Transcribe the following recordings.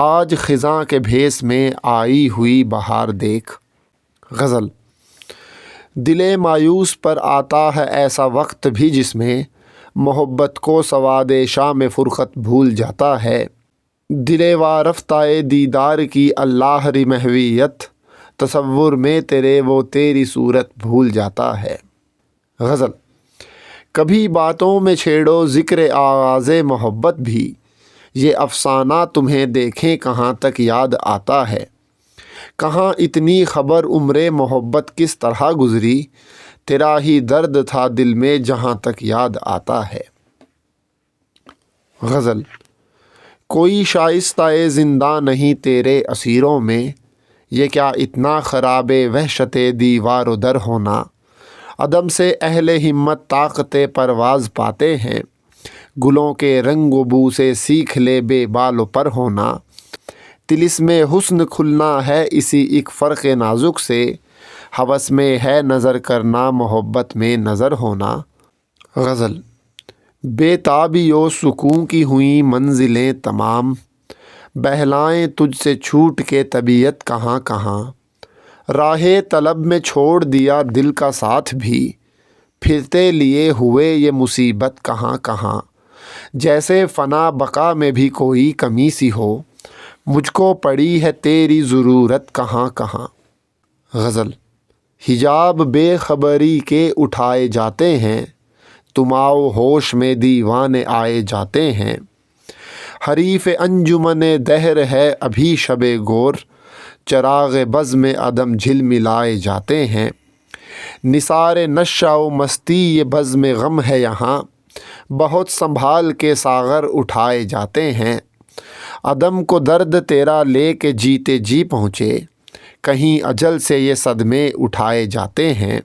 آج خزاں کے بھیس میں آئی ہوئی بہار دیکھ۔ غزل۔ دل مایوس پر آتا ہے ایسا وقت بھی جس میں محبت کو سواد شام فرقت بھول جاتا ہے۔ دل وارفتہ دیدار کی اللہ ری محویت، تصور میں تیرے وہ تیری صورت بھول جاتا ہے۔ غزل۔ کبھی باتوں میں چھیڑو ذکر آغاز محبت بھی، یہ افسانہ تمہیں دیکھیں کہاں تک یاد آتا ہے۔ کہاں اتنی خبر عمر محبت کس طرح گزری، تیرا ہی درد تھا دل میں جہاں تک یاد آتا ہے۔ غزل۔ کوئی شائستہ زندہ نہیں تیرے اسیروں میں، یہ کیا اتنا خراب وحشت دیوار و در ہونا۔ عدم سے اہل ہمت طاقت پرواز پاتے ہیں، گلوں کے رنگ و بو سے سیکھ لے بے بال و پر ہونا۔ طلسم حسن کھلنا ہے اسی ایک فرق نازک سے، ہوس میں ہے نظر کرنا محبت میں نظر ہونا۔ غزل۔ بے تابی و سکون کی ہوئیں منزلیں تمام، بہلائیں تجھ سے چھوٹ کے طبیعت کہاں کہاں۔ راہ طلب میں چھوڑ دیا دل کا ساتھ بھی، پھرتے لیے ہوئے یہ مصیبت کہاں کہاں۔ جیسے فنا بقا میں بھی کوئی کمی سی ہو، مجھ کو پڑی ہے تیری ضرورت کہاں کہاں۔ غزل۔ حجاب بے خبری کے اٹھائے جاتے ہیں، تم آؤ ہوش میں دیوانے آئے جاتے ہیں۔ حریف انجمن دہر ہے ابھی شب گور، چراغ بزم عدم جھلملائے جاتے ہیں۔ نثار نشہ و مستی یہ بزم غم ہے یہاں، بہت سنبھال کے ساغر اٹھائے جاتے ہیں۔ عدم کو درد تیرا لے کے جیتے جی پہنچے، کہیں اجل سے یہ صدمے اٹھائے جاتے ہیں۔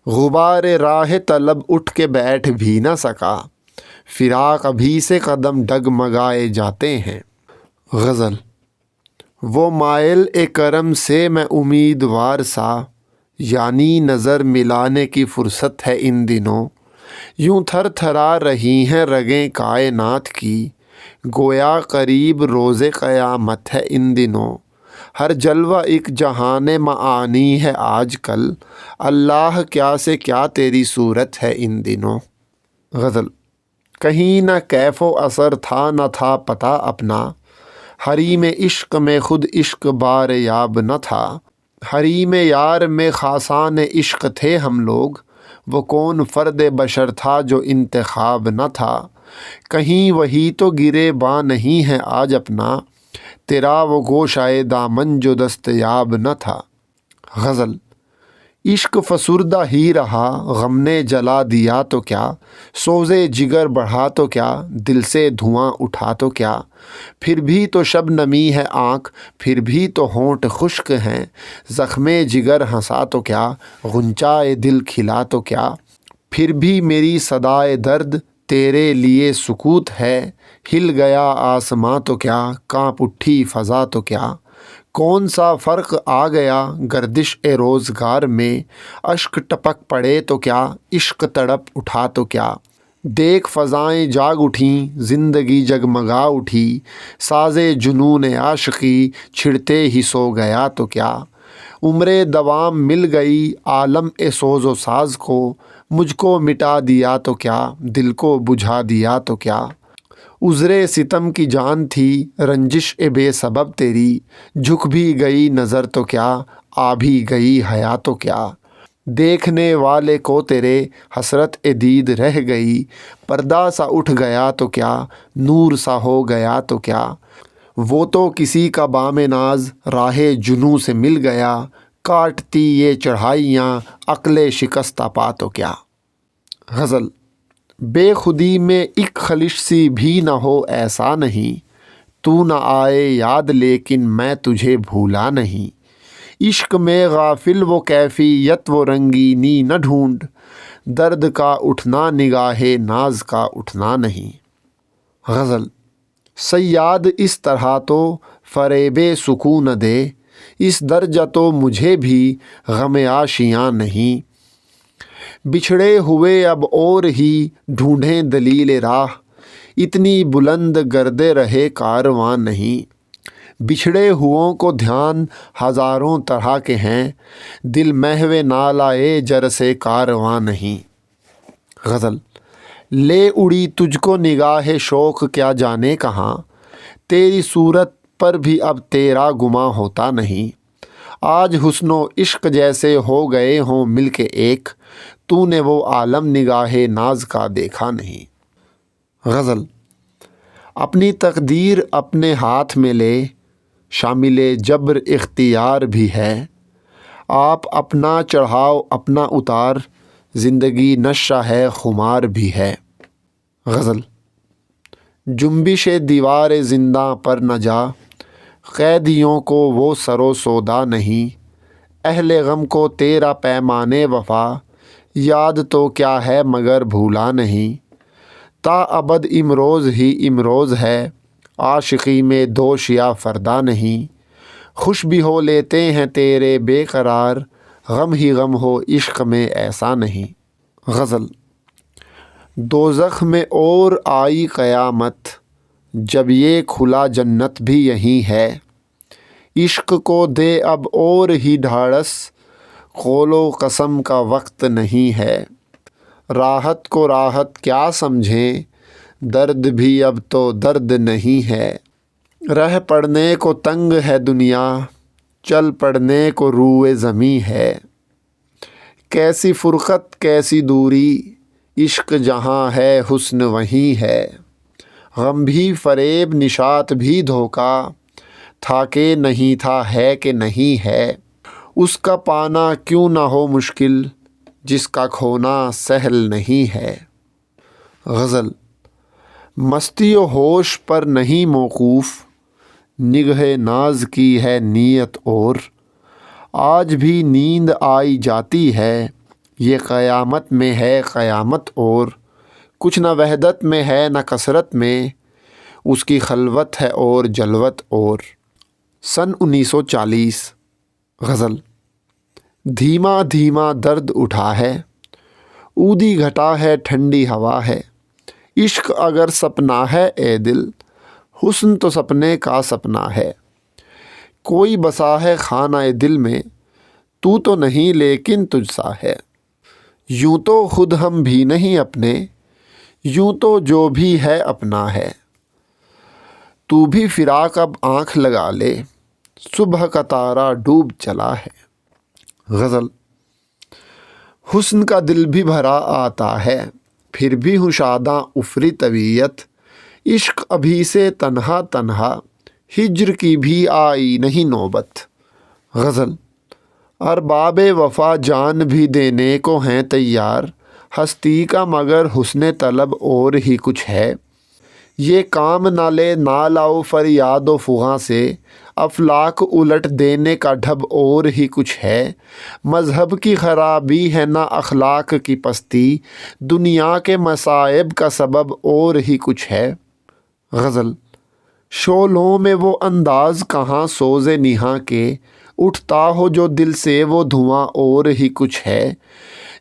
غبار راہ طلب اٹھ کے بیٹھ بھی نہ سکا، فراق ابھی سے قدم ڈگمگائے جاتے ہیں۔ غزل۔ وہ مائل کرم سے میں امیدوار سا، یعنی نظر ملانے کی فرصت ہے ان دنوں۔ یوں تھر تھرا رہی ہیں رگیں کائنات کی، گویا قریب روز قیامت ہے ان دنوں۔ ہر جلوہ ایک جہان معانی ہے آج کل، اللہ کیا سے کیا تیری صورت ہے ان دنوں۔ غزل۔ کہیں نہ کیف و اثر تھا نہ تھا پتہ اپنا، حریم عشق میں خود عشق بار یاب نہ تھا۔ حریم یار میں خاصان عشق تھے ہم لوگ، وہ کون فرد بشر تھا جو انتخاب نہ تھا۔ کہیں وہی تو گرے باں نہیں ہے آج اپنا، تیرا وہ گوشائے دامن جو دستیاب نہ تھا۔ غزل۔ عشق فسردہ ہی رہا، غم نے جلا دیا تو کیا، سوزے جگر بڑھا تو کیا، دل سے دھواں اٹھا تو کیا۔ پھر بھی تو شبنمی ہے آنکھ، پھر بھی تو ہونٹ خشک ہیں، زخم جگر ہنسا تو کیا، غنچۂ دل کھلا تو کیا۔ پھر بھی میری صدائے درد تیرے لیے سکوت ہے، ہل گیا آسماں تو کیا، کانپ اٹھی فضا تو کیا۔ کون سا فرق آ گیا گردش روزگار میں، اشک ٹپک پڑے تو کیا، عشق تڑپ اٹھا تو کیا۔ دیکھ فضائیں جاگ اٹھیں، زندگی جگمگا اٹھی، ساز جنون عاشقی چھڑتے ہی سو گیا تو کیا۔ عمر دوام مل گئی عالم سوز و ساز کو، مجھ کو مٹا دیا تو کیا، دل کو بجھا دیا تو کیا۔ عذر ستم کی جان تھی رنجش بے سبب تیری، جھک بھی گئی نظر تو کیا، آ بھی گئی حیا تو کیا۔ دیکھنے والے کو تیرے حسرت دید رہ گئی، پردہ سا اٹھ گیا تو کیا، نور سا ہو گیا تو کیا۔ وہ تو کسی کا بام ناز راہ جنوں سے مل گیا، کاٹتی یہ چڑھائیاں عقل شکستہ پا تو کیا۔ غزل۔ بے خودی میں ایک خلش سی بھی نہ ہو ایسا نہیں، تو نہ آئے یاد لیکن میں تجھے بھولا نہیں۔ عشق میں غافل وہ کیفیت وہ رنگینی نہ ڈھونڈ، درد کا اٹھنا نگاہ ناز کا اٹھنا نہیں۔ غزل۔ صیاد اس طرح تو فریب سکون نہ دے، اس درجہ تو مجھے بھی غم آشیاں نہیں۔ بچھڑے ہوئے اب اور ہی ڈھونڈیں دلیل راہ، اتنی بلند گردے رہے کارواں نہیں۔ بچھڑے ہوئوں کو دھیان ہزاروں طرح کے ہیں، دل محو نالائے جر سے کارواں نہیں۔ غزل۔ لے اڑی تجھ کو نگاہ شوق کیا جانے کہاں، تیری صورت پر بھی اب تیرا گماں ہوتا نہیں۔ آج حسن و عشق جیسے ہو گئے ہوں مل کے ایک، تو نے وہ عالم نگاہ ناز کا دیکھا نہیں۔ غزل۔ اپنی تقدیر اپنے ہاتھ میں لے، شامل جبر اختیار بھی ہے، آپ اپنا چڑھاؤ اپنا اتار، زندگی نشہ ہے خمار بھی ہے۔ غزل۔ جنبش دیوار زنداں پر نہ جا، قیدیوں کو وہ سر و سودا نہیں، اہل غم کو تیرا پیمان وفا، یاد تو کیا ہے مگر بھولا نہیں۔ تا ابد امروز ہی امروز ہے، عاشقی میں دوش یا فردا نہیں، خوش بھی ہو لیتے ہیں تیرے بے قرار، غم ہی غم ہو عشق میں ایسا نہیں۔ غزل۔ دوزخ میں اور آئی قیامت، جب یہ کھلا جنت بھی یہی ہے، عشق کو دے اب اور ہی ڈھارس، قول و قسم کا وقت نہیں ہے۔ راحت کو راحت کیا سمجھیں، درد بھی اب تو درد نہیں ہے، رہ پڑنے کو تنگ ہے دنیا، چل پڑنے کو روئے زمیں ہے۔ کیسی فرقت کیسی دوری، عشق جہاں ہے حسن وہیں ہے، غم بھی فریب نشاط بھی دھوکا، تھا کہ نہیں تھا ہے کہ نہیں ہے، اس کا پانا کیوں نہ ہو مشکل، جس کا کھونا سہل نہیں ہے۔ غزل۔ مستی و ہوش پر نہیں موقوف، نگہ ناز کی ہے نیت اور، آج بھی نیند آئی جاتی ہے، یہ قیامت میں ہے قیامت اور، کچھ نہ وحدت میں ہے نہ کثرت میں، اس کی خلوت ہے اور جلوت اور۔ سن 1940۔ غزل۔ دھیما دھیما درد اٹھا ہے، اودی گھٹا ہے ٹھنڈی ہوا ہے، عشق اگر سپنا ہے اے دل، حسن تو سپنے کا سپنا ہے، کوئی بسا ہے خانہ دل میں، تو نہیں لیکن تجھ سا ہے، یوں تو خود ہم بھی نہیں اپنے، یوں تو جو بھی ہے اپنا ہے، تو بھی فراق اب آنکھ لگا لے، صبح کا تارا ڈوب چلا ہے۔ غزل۔ حسن کا دل بھی بھرا آتا ہے، پھر بھی ہوں شاداں افری طبیعت، عشق ابھی سے تنہا تنہا، ہجر کی بھی آئی نہیں نوبت۔ غزل۔ ارباب وفا جان بھی دینے کو ہیں تیار، ہستی کا مگر حسن طلب اور ہی کچھ ہے، یہ کام نہ لے نہ لاؤ فریاد و فغاں سے، افلاک الٹ دینے کا ڈھب اور ہی کچھ ہے، مذہب کی خرابی ہے نہ اخلاق کی پستی، دنیا کے مصائب کا سبب اور ہی کچھ ہے۔ غزل۔ شعلوں میں وہ انداز کہاں سوز نہاں کے، اٹھتا ہو جو دل سے وہ دھواں اور ہی کچھ ہے،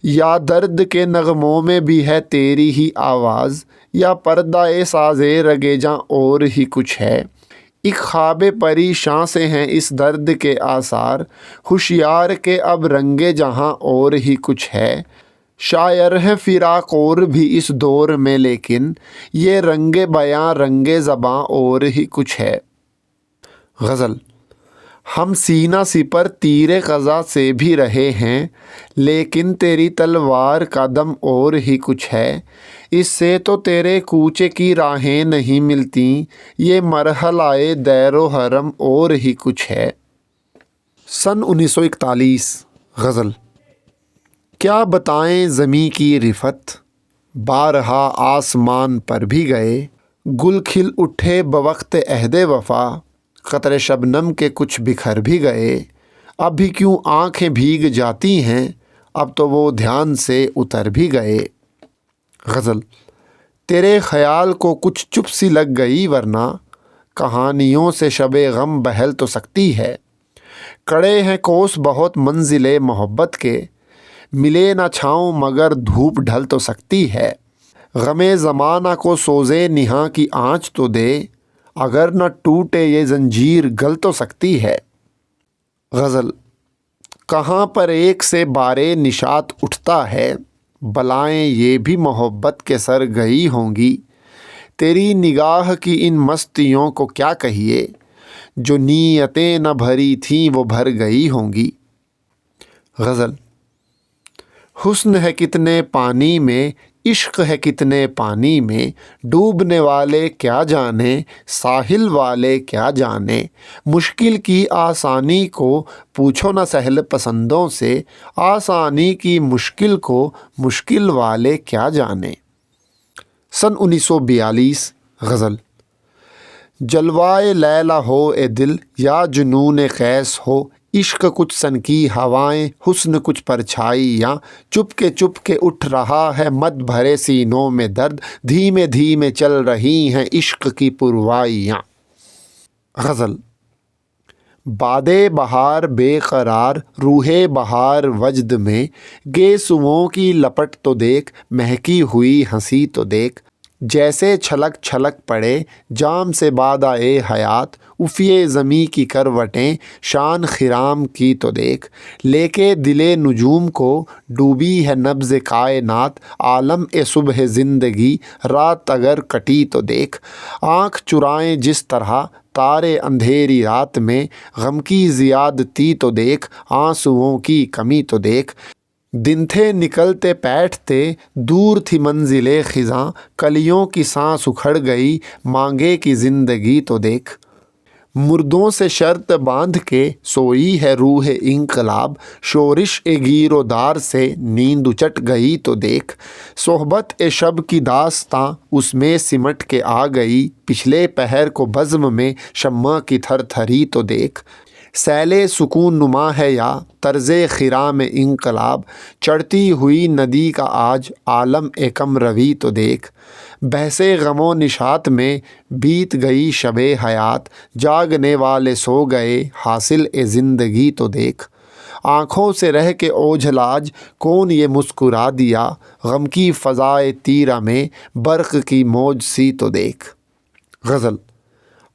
یا درد کے نغموں میں بھی ہے تیری ہی آواز، یا پردہ ساز رگے جاں اور ہی کچھ ہے، ایک خواب پریشاں سے ہیں اس درد کے آثار، ہوشیار کے اب رنگ جہاں اور ہی کچھ ہے، شاعر ہے فراق اور بھی اس دور میں لیکن، یہ رنگ بیاں رنگ زباں اور ہی کچھ ہے۔ غزل۔ ہم سینہ سپر تیر قضا سے بھی رہے ہیں، لیکن تیری تلوار کا دم اور ہی کچھ ہے، اس سے تو تیرے کوچے کی راہیں نہیں ملتی، یہ مرحلہ دیر و حرم اور ہی کچھ ہے۔ سن 1941۔ غزل۔ کیا بتائیں زمیں کی رفت، بارہا آسمان پر بھی گئے، گل کھل اٹھے بوقت عہد وفا، قطرے شبنم کے کچھ بکھر بھی گئے، اب بھی کیوں آنکھیں بھیگ جاتی ہیں، اب تو وہ دھیان سے اتر بھی گئے۔ غزل۔ تیرے خیال کو کچھ چپ سی لگ گئی ورنہ، کہانیوں سے شب غم بہل تو سکتی ہے، کڑے ہیں کوس بہت منزل محبت کے، ملے نہ چھاؤں مگر دھوپ ڈھل تو سکتی ہے، غم زمانہ کو سوزے نہاں کی آنچ تو دے، اگر نہ ٹوٹے یہ زنجیر گل تو سکتی ہے۔ غزل: کہاں پر ایک سے بارے نشاط اٹھتا ہے، بلائیں یہ بھی محبت کے سر گئی ہوں گی۔ تیری نگاہ کی ان مستیوں کو کیا کہیے، جو نیتیں نہ بھری تھیں وہ بھر گئی ہوں گی۔ غزل: حسن ہے کتنے پانی میں، عشق ہے کتنے پانی میں، ڈوبنے والے کیا جانے، ساحل والے کیا جانے۔ مشکل کی آسانی کو پوچھو نہ سہل پسندوں سے، آسانی کی مشکل کو مشکل والے کیا جانے۔ سن 1942۔ غزل: جلوائے لیلا ہو اے دل یا جنون قیس ہو، عشق کچھ سن کی ہوائیں، حسن کچھ پرچھائیاں، چپ کے اٹھ رہا ہے مد بھرے سینوں میں درد، دھیمے دھیمے چل رہی ہیں عشق کی پروائیاں۔ غزل: بادے بہار بے قرار، روح بہار وجد میں، گیسوؤں کی لپٹ تو دیکھ، مہکی ہوئی ہنسی تو دیکھ، جیسے چھلک چھلک پڑے جام سے بادئے حیات، افیے زمیں کی کروٹیں شان خرام کی تو دیکھ، لے کے دل نجوم کو ڈوبی ہے نبض کائنات، عالم صبح زندگی رات اگر کٹی تو دیکھ، آنکھ چرائیں جس طرح تارے اندھیری رات میں، غم کی زیادتی تو دیکھ، آنسوؤں کی کمی تو دیکھ، دن تھے نکلتے بیٹھتے دور تھی منزل خزاں، کلیوں کی سانس اکھڑ گئی مانگے کی زندگی تو دیکھ، مردوں سے شرط باندھ کے سوئی ہے روح انقلاب، شورش گیر و دار سے نیند اچٹ گئی تو دیکھ، صحبت شب کی داستاں اس میں سمٹ کے آ گئی، پچھلے پہر کو بزم میں شمع کی تھر تھری تو دیکھ، سیلے سکون نما ہے یا طرز خرام انقلاب، چڑھتی ہوئی ندی کا آج عالم کم روی تو دیکھ، بحث غم و نشاط میں بیت گئی شب حیات، جاگنے والے سو گئے حاصل زندگی تو دیکھ، آنکھوں سے رہ کے اوجھلاج کون یہ مسکرا دیا، غم کی فضائے تیرہ میں برق کی موج سی تو دیکھ۔ غزل: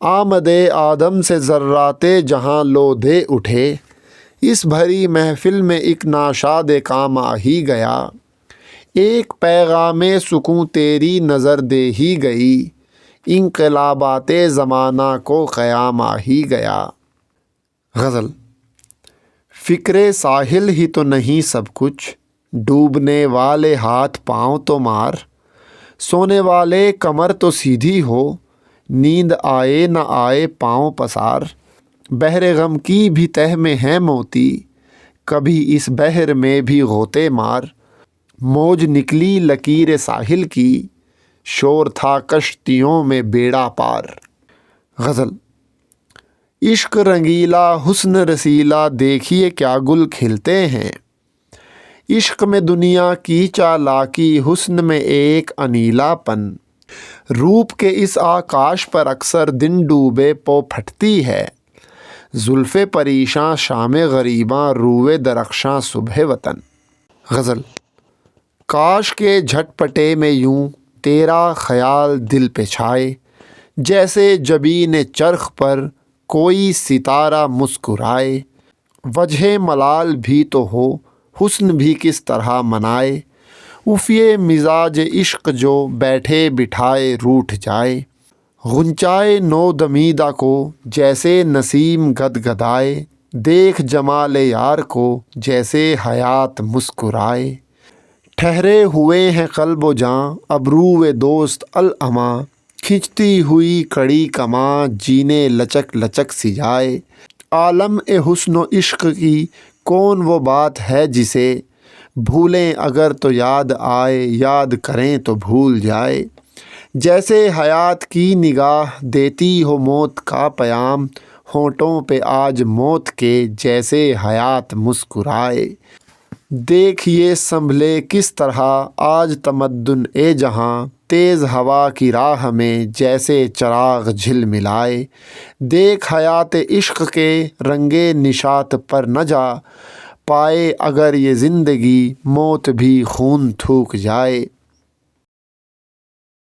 آمد آدم سے ذرات جہاں لو دے اٹھے، اس بھری محفل میں ایک ناشاد کام آ ہی گیا، ایک پیغام سکون تیری نظر دے ہی گئی، انقلابات زمانہ کو قیام آ ہی گیا۔ غزل: فکر ساحل ہی تو نہیں سب کچھ، ڈوبنے والے ہاتھ پاؤں تو مار، سونے والے کمر تو سیدھی ہو، نیند آئے نہ آئے پاؤں پسار، بحر غم کی بھی تہ میں ہے موتی، کبھی اس بحر میں بھی غوطے مار، موج نکلی لکیر ساحل کی، شور تھا کشتیوں میں بیڑا پار۔ غزل: عشق رنگیلا حسن رسیلا، دیکھیے کیا گل کھلتے ہیں، عشق میں دنیا کی چالاکی، حسن میں ایک انیلا پن، روپ کے اس آکاش پر اکثر دن ڈوبے پو پھٹتی ہے، زلف پریشاں شام غریباں، روئے درخشاں صبح وطن۔ غزل: کاش کے جھٹ پٹے میں یوں تیرا خیال دل پہ چھائے، جیسے جبین چرخ پر کوئی ستارہ مسکرائے، وجہ ملال بھی تو ہو، حسن بھی کس طرح منائے، اف یہ مزاج عشق جو بیٹھے بٹھائے روٹھ جائے، غنچائے نو دمیدہ کو جیسے نسیم گدگدائے، دیکھ جمال یار کو جیسے حیات مسکرائے، ٹھہرے ہوئے ہیں قلب و جاں ابرو دوست الاماں، کھنچتی ہوئی کڑی کماں جینے لچک لچک سی جائے، عالم حسن و عشق کی کون وہ بات ہے جسے بھولیں اگر تو یاد آئے، یاد کریں تو بھول جائے، جیسے حیات کی نگاہ دیتی ہو موت کا پیام، ہونٹوں پہ آج موت کے جیسے حیات مسکرائے، دیکھیے سنبھلے کس طرح آج تمدن جہاں، تیز ہوا کی راہ میں جیسے چراغ جھل ملائے، دیکھ حیات عشق کے رنگے نشاط پر نہ جا پائے، اگر یہ زندگی موت بھی خون تھوک جائے۔